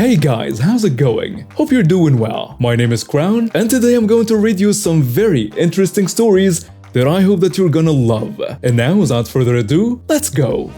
Hey guys, how's it going? Hope you're doing well. My name is Crown, and today I'm going to read you some very interesting stories that I hope that you're gonna love. And now, without further ado, let's go!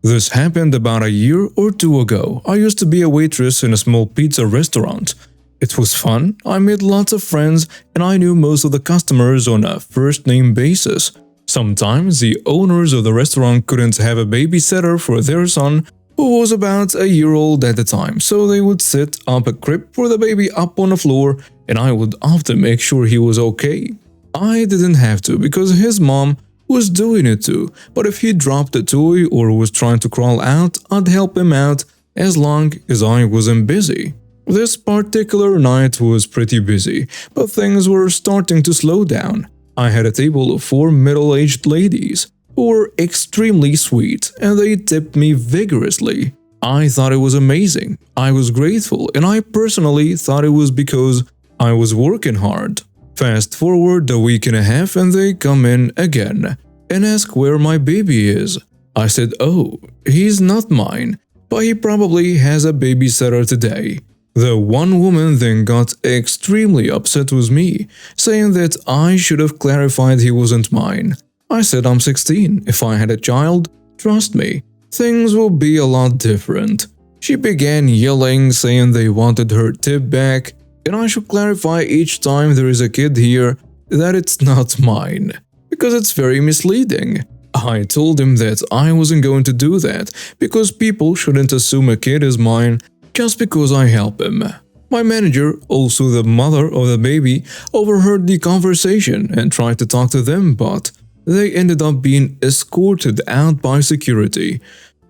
This happened about a year or two ago. I used to be a waitress in a small pizza restaurant. It was fun, I made lots of friends, and I knew most of the customers on a first-name basis. Sometimes the owners of the restaurant couldn't have a babysitter for their son, who was about a year old at the time, so they would set up a crib for the baby up on the floor, and I would often make sure he was okay. I didn't have to because his mom was doing it too, but if he dropped a toy or was trying to crawl out, I'd help him out as long as I wasn't busy. This particular night was pretty busy, but things were starting to slow down. I had a table of 4 middle-aged ladies who were extremely sweet, and they tipped me vigorously. I thought it was amazing. I was grateful, and I personally thought it was because I was working hard. Fast forward a week and a half and they come in again and ask where my baby is. I said, oh, he's not mine, but he probably has a babysitter today. The one woman then got extremely upset with me, saying that I should have clarified he wasn't mine. I said I'm 16. If I had a child, trust me, things will be a lot different. She began yelling, saying they wanted her tip back, and I should clarify each time there is a kid here that it's not mine, because it's very misleading. I told him that I wasn't going to do that, because people shouldn't assume a kid is mine just because I help him. My manager, also the mother of the baby, overheard the conversation and tried to talk to them, but they ended up being escorted out by security.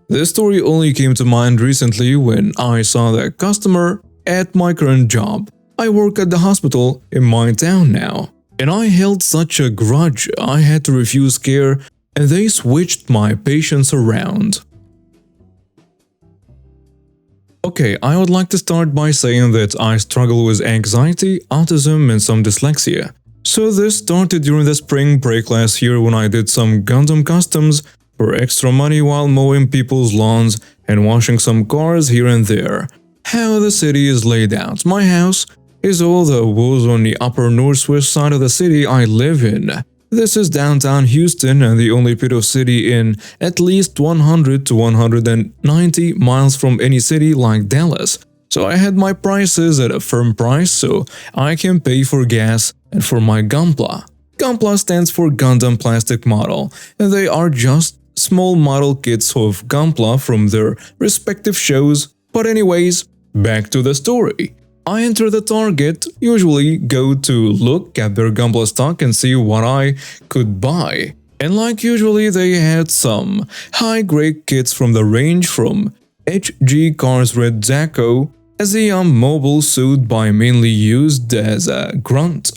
This story only came to mind recently when I saw the customer at my current job. I work at the hospital in my town now, and I held such a grudge I had to refuse care, and they switched my patients around. Okay, I would like to start by saying that I struggle with anxiety, autism, and some dyslexia. So this started during the spring break last year when I did some Gundam customs for extra money while mowing people's lawns and washing some cars here and there. How the city is laid out. My house is all the woods on the upper northwest side of the city I live in. This is downtown Houston and the only bit of city in at least 100 to 190 miles from any city like Dallas. So I had my prices at a firm price so I can pay for gas and for my Gunpla. Gunpla stands for Gundam Plastic Model, and they are just small model kits of Gunpla from their respective shows. But anyways, back to the story. I enter the Target, usually go to look at their Gunpla stock and see what I could buy. And like usually they had some high-grade kits from the range from HG Cars Red Zaco as a young mobile suit by mainly used as a grunt.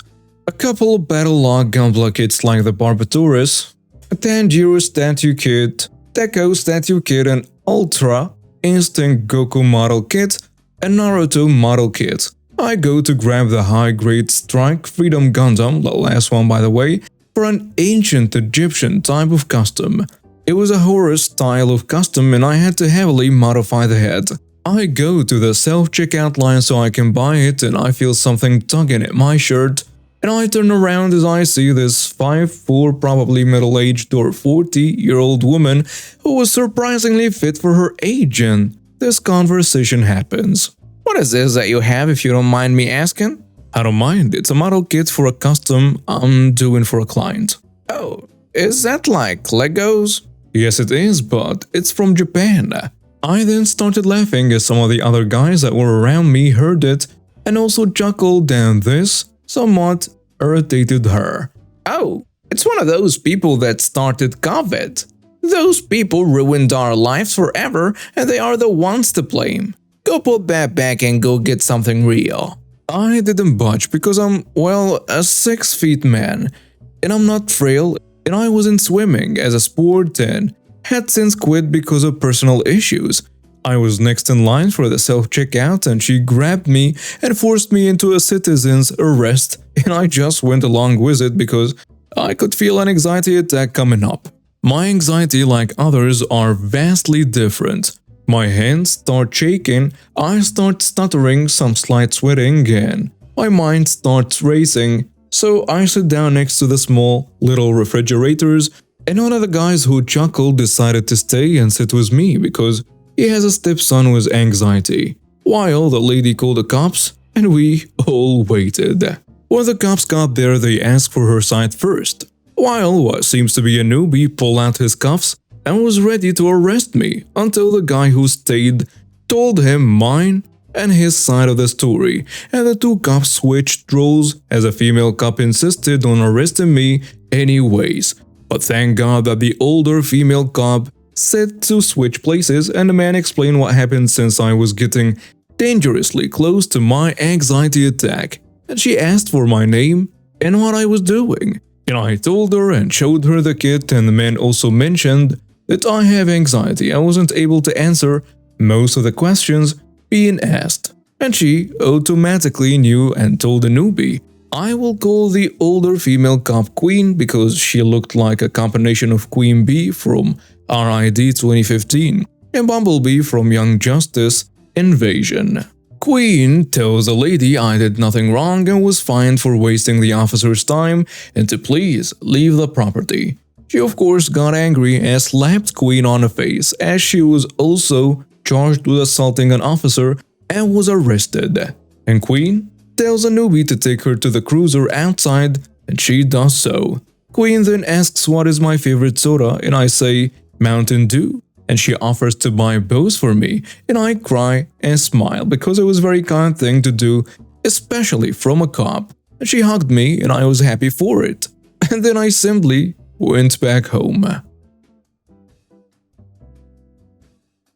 A couple of Battle Log Gunpla kits like the Barbatorus, a Tanjiro statue kit, Deco statue kit, and Ultra Instinct Goku model kit, a Naruto model kit. I go to grab the high-grade Strike Freedom Gundam, the last one by the way, for an ancient Egyptian type of custom. It was a Horus style of custom and I had to heavily modify the head. I go to the self-checkout line so I can buy it and I feel something tugging at my shirt. And I turn around as I see this 5'4", probably middle-aged or 40-year-old woman who was surprisingly fit for her age, and this conversation happens. What is this that you have, if you don't mind me asking? I don't mind, it's a model kit for a custom I'm doing for a client. Oh, is that like Legos? Yes it is, but it's from Japan. I then started laughing as some of the other guys that were around me heard it and also chuckled, and this somewhat irritated her. Oh, it's one of those people that started COVID. Those people ruined our lives forever and they are the ones to blame. Go put that back and go get something real. I didn't budge because I'm, well, a 6 feet man, and I'm not frail, and I wasn't swimming as a sport and had since quit because of personal issues. I was next in line for the self-checkout and she grabbed me and forced me into a citizen's arrest, and I just went along with it because I could feel an anxiety attack coming up. My anxiety, like others, are vastly different. My hands start shaking, I start stuttering, some slight sweating, and my mind starts racing. So I sit down next to the small, little refrigerators, and one of the guys who chuckled decided to stay and sit with me because he has a stepson with anxiety. While the lady called the cops, and we all waited. When the cops got there, they asked for her side first, while what seems to be a newbie pulled out his cuffs and was ready to arrest me until the guy who stayed told him mine and his side of the story, and the two cops switched roles as a female cop insisted on arresting me anyways. But thank God that the older female cop said to switch places, and the man explained what happened since I was getting dangerously close to my anxiety attack, and she asked for my name and what I was doing. And I told her and showed her the kit, and the man also mentioned that I have anxiety. I wasn't able to answer most of the questions being asked, and she automatically knew and told the newbie. I will call the older female cop Queen because she looked like a combination of Queen Bee from RID 2015 and Bumblebee from Young Justice Invasion. Queen tells the lady I did nothing wrong and was fined for wasting the officer's time and to please leave the property. She of course got angry and slapped Queen on the face, as she was also charged with assaulting an officer and was arrested. And Queen tells a newbie to take her to the cruiser outside, and she does so. Queen then asks what is my favorite soda, and I say Mountain Dew, and she offers to buy both for me, and I cry and smile because it was a very kind thing to do, especially from a cop. And she hugged me and I was happy for it. And then I simply went back home.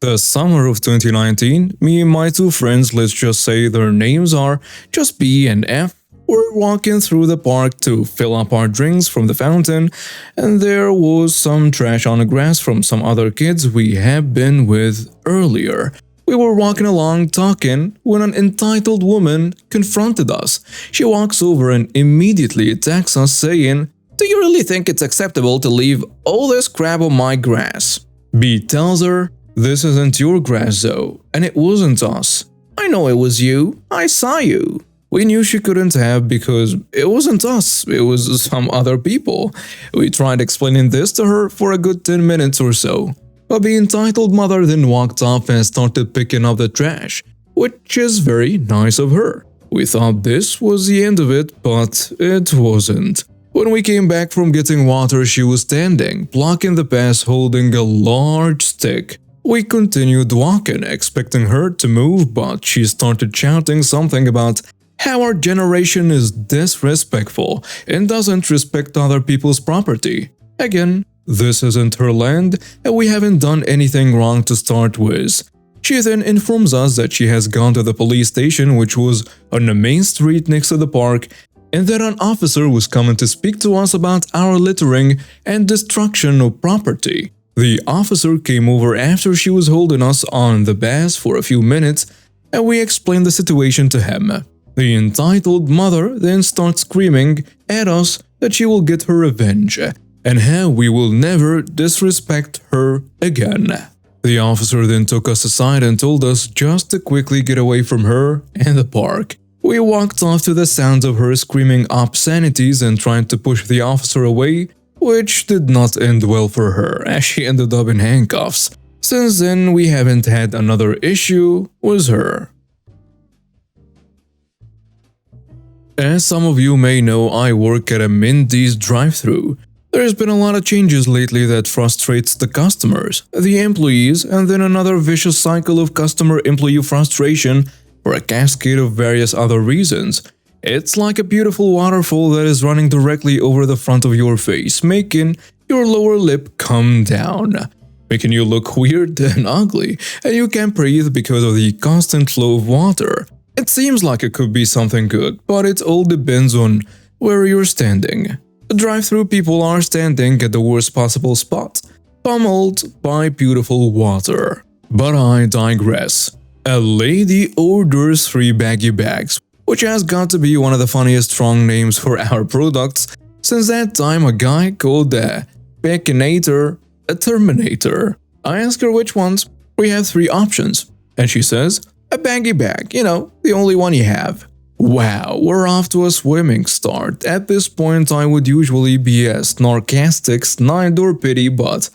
The summer of 2019, me and my two friends, let's just say their names are just B and F, were walking through the park to fill up our drinks from the fountain, and there was some trash on the grass from some other kids we had been with earlier. We were walking along talking when an entitled woman confronted us. She walks over and immediately attacks us saying, "Do you really think it's acceptable to leave all this crap on my grass?" B tells her, "This isn't your grass though, and it wasn't us." "I know it was you. I saw you." We knew she couldn't have because it wasn't us, it was some other people. We tried explaining this to her for a good 10 minutes or so. But the entitled mother then walked off and started picking up the trash, which is very nice of her. We thought this was the end of it, but it wasn't. When we came back from getting water, she was standing, blocking the path holding a large stick. We continued walking, expecting her to move, but she started shouting something about how our generation is disrespectful and doesn't respect other people's property. Again, this isn't her land and we haven't done anything wrong to start with. She then informs us that she has gone to the police station, which was on the main street next to the park, and that an officer was coming to speak to us about our littering and destruction of property. The officer came over after she was holding us on the bus for a few minutes, and we explained the situation to him. The entitled mother then starts screaming at us that she will get her revenge, and how we will never disrespect her again. The officer then took us aside and told us just to quickly get away from her and the park. We walked off to the sounds of her screaming obscenities and trying to push the officer away, which did not end well for her, as she ended up in handcuffs. Since then, we haven't had another issue with her. As some of you may know, I work at a Mindy's drive-thru. There's been a lot of changes lately that frustrates the customers, the employees, and then another vicious cycle of customer-employee frustration for a cascade of various other reasons. It's like a beautiful waterfall that is running directly over the front of your face, making your lower lip come down, making you look weird and ugly, and you can't breathe because of the constant flow of water. It seems like it could be something good, but it all depends on where you're standing. The drive-thru people are standing at the worst possible spot, pummeled by beautiful water. But I digress. A lady orders 3 baggy bags, which has got to be one of the funniest strong names for our products. Since that time, a guy called Bacinator, a Terminator. I ask her which ones. We have 3 options. And she says, a baggy bag, the only one you have. Wow, we're off to a swimming start. At this point, I would usually be a snarkastic, snide or pity, but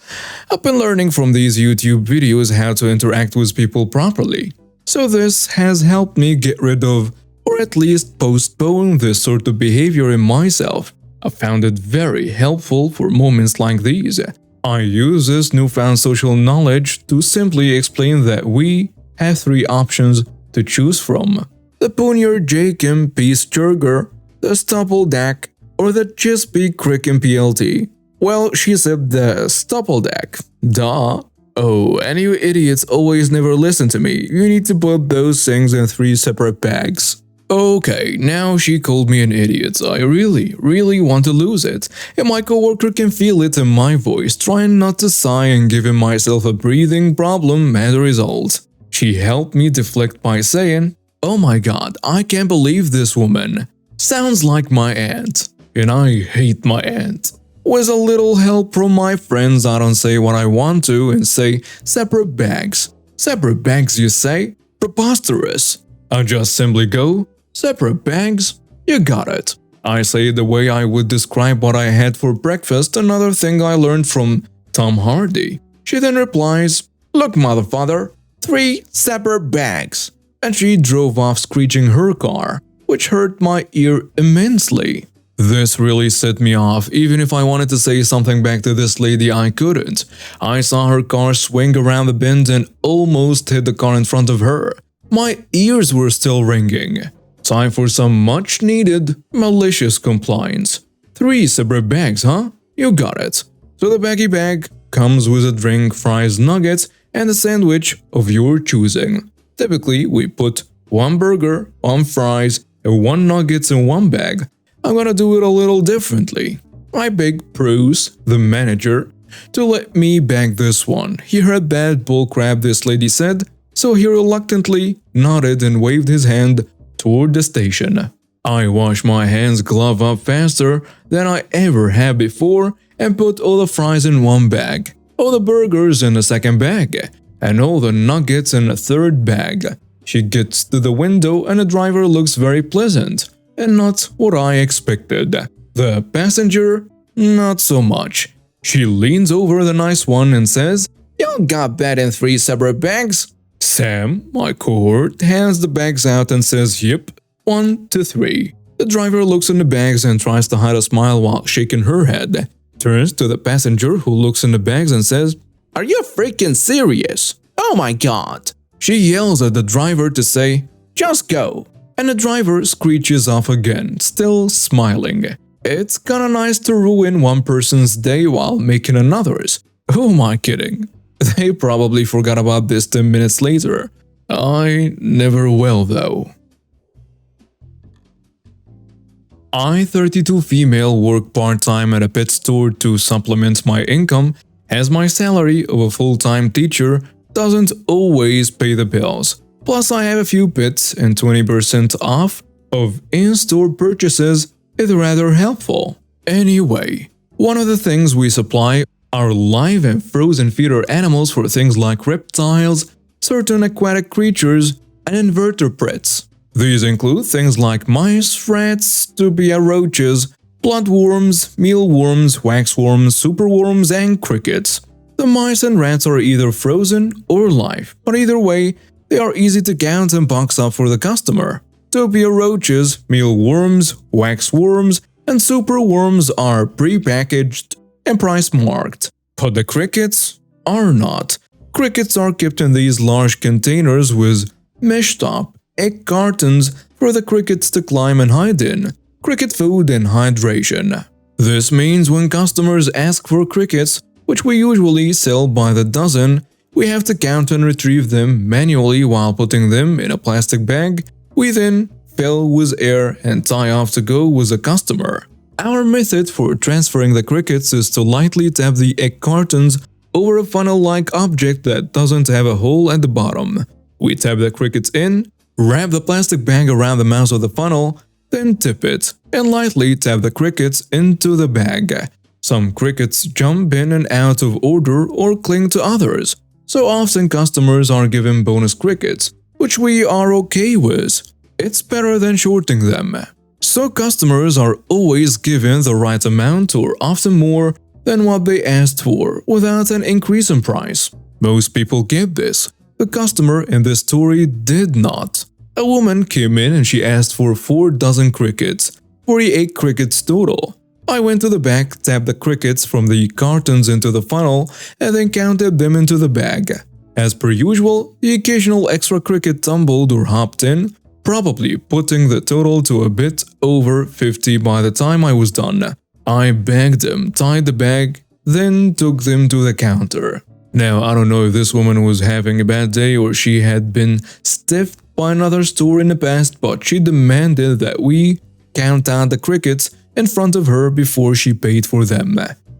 I've been learning from these YouTube videos how to interact with people properly. So this has helped me get rid of, or at least postpone this sort of behavior in myself. I found it very helpful for moments like these. I use this newfound social knowledge to simply explain that we have 3 options to choose from. The Punier Jakim Peace Churger, the Stoppeldak, or the Chesapeake Cricken PLT. Well, she said the Stoppeldak. Duh. Oh, and you idiots always never listen to me. You need to put those things in 3 separate bags. Okay, now she called me an idiot. I really want to lose it. And my coworker can feel it in my voice, trying not to sigh and giving myself a breathing problem as a result. She helped me deflect by saying, oh my god, I can't believe this woman. Sounds like my aunt. And I hate my aunt. With a little help from my friends, I don't say what I want to and say separate bags. Separate bags, you say? Preposterous. I just simply go, separate bags? You got it. I say it the way I would describe what I had for breakfast, another thing I learned from Tom Hardy. She then replies, look motherfather, 3 separate bags. And she drove off screeching her car, which hurt my ear immensely. This really set me off. Even if I wanted to say something back to this lady, I couldn't. I saw her car swing around the bend and almost hit the car in front of her. My ears were still ringing. Time for some much-needed, malicious compliance. 3 separate bags, huh? You got it. So the baggy bag comes with a drink, fries, nuggets, and a sandwich of your choosing. Typically, we put 1 burger, 1 fries, and 1 nuggets in 1 bag. I'm gonna do it a little differently. I begged Bruce, the manager, to let me bag this one. He heard that bullcrap this lady said, so he reluctantly nodded and waved his hand toward the station. I washed my hands glove up faster than I ever had before and put all the fries in 1 bag, all the burgers in the 2nd bag, and all the nuggets in a 3rd bag. She gets to the window and the driver looks very pleasant, and not what I expected. The passenger, not so much. She leans over the nice one and says, "You got that in 3 separate bags?" Sam, my cohort, hands the bags out and says, "Yep, 1 to 3. The driver looks in the bags and tries to hide a smile while shaking her head. Turns to the passenger who looks in the bags and says, "Are you freaking serious? Oh my god!" She yells at the driver to say, "Just go." And the driver screeches off again, still smiling. It's kinda nice to ruin one person's day while making another's. Who am I kidding? They probably forgot about this 10 minutes later. I never will though. I, 32 female, work part-time at a pet store to supplement my income, as my salary of a full-time teacher doesn't always pay the bills. Plus I have a few pets and 20% off of in-store purchases is rather helpful. Anyway, one of the things we supply are live and frozen feeder animals for things like reptiles, certain aquatic creatures, and invertebrates. These include things like mice, rats, dubia roaches, bloodworms, mealworms, waxworms, superworms, and crickets. The mice and rats are either frozen or live, but either way, they are easy to count and box up for the customer. Dubia roaches, mealworms, waxworms, and superworms are pre-packaged and price-marked, but the crickets are not. Crickets are kept in these large containers with mesh-top egg cartons for the crickets to climb and hide in, cricket food and hydration. This means when customers ask for crickets, which we usually sell by the dozen, we have to count and retrieve them manually while putting them in a plastic bag. We then fill with air and tie off to go with the customer. Our method for transferring the crickets is to lightly tap the egg cartons over a funnel-like object that doesn't have a hole at the bottom. We tap the crickets in, wrap the plastic bag around the mouth of the funnel, then tip it, and lightly tap the crickets into the bag. Some crickets jump in and out of order or cling to others, so often customers are given bonus crickets, which we are okay with. It's better than shorting them. So customers are always given the right amount or often more than what they asked for without an increase in price. Most people get this. The customer in this story did not. A woman came in and she asked for 4 dozen crickets, 48 crickets total. I went to the back, tapped the crickets from the cartons into the funnel, and then counted them into the bag. As per usual, the occasional extra cricket tumbled or hopped in, probably putting the total to a bit over 50 by the time I was done. I bagged them, tied the bag, then took them to the counter. Now, I don't know if this woman was having a bad day or she had been stiffed by another store in the past, but she demanded that we count out the crickets in front of her before she paid for them.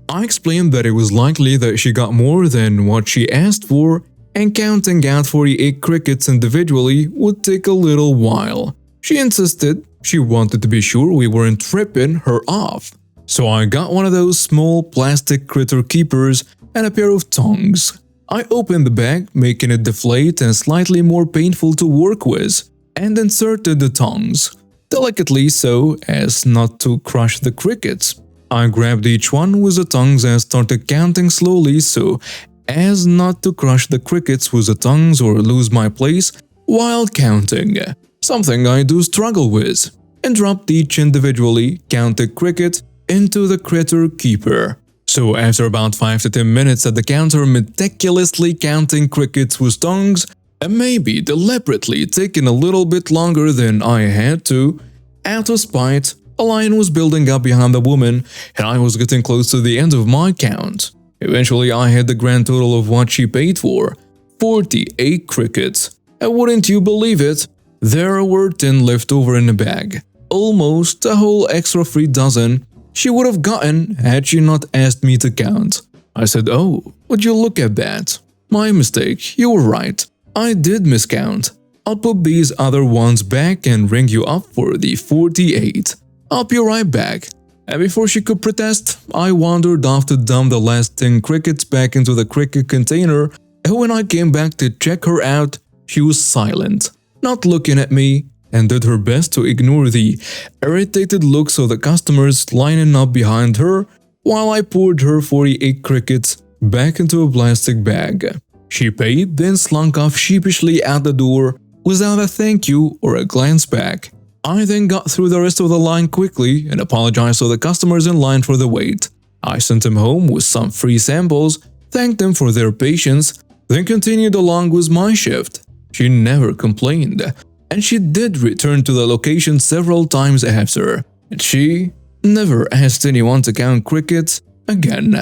I explained that it was likely that she got more than what she asked for, and counting out 48 crickets individually would take a little while. She insisted she wanted to be sure we weren't tripping her off. So I got one of those small plastic critter keepers and a pair of tongs. I opened the bag, making it deflate and slightly more painful to work with, and inserted the tongs, delicately so as not to crush the crickets. I grabbed each one with the tongs and started counting slowly so as not to crush the crickets with the tongs or lose my place while counting, something I do struggle with, and dropped each individually counted cricket into the critter keeper. So after about 5 to 10 minutes at the counter meticulously counting crickets with tongs, and maybe deliberately taking a little bit longer than I had to, out of spite, a line was building up behind the woman and I was getting close to the end of my count. Eventually I had the grand total of what she paid for, 48 crickets. And wouldn't you believe it, there were 10 left over in the bag, almost a whole extra 3 dozen she would have gotten had she not asked me to count. I said, "Oh, would you look at that? My mistake, you were right. I did miscount. I'll put these other ones back and ring you up for the 48. I'll be right back." And before she could protest, I wandered off to dump the last 10 crickets back into the cricket container, and when I came back to check her out, she was silent, not looking at me, and did her best to ignore the irritated looks of the customers lining up behind her while I poured her 48 crickets back into a plastic bag. She paid, then slunk off sheepishly out the door without a thank you or a glance back. I then got through the rest of the line quickly and apologized to the customers in line for the wait. I sent them home with some free samples, thanked them for their patience, then continued along with my shift. She never complained, and she did return to the location several times after, and she never asked anyone to count crickets again.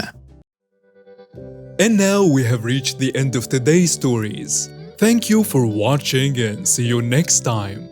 And now we have reached the end of today's stories. Thank you for watching and see you next time.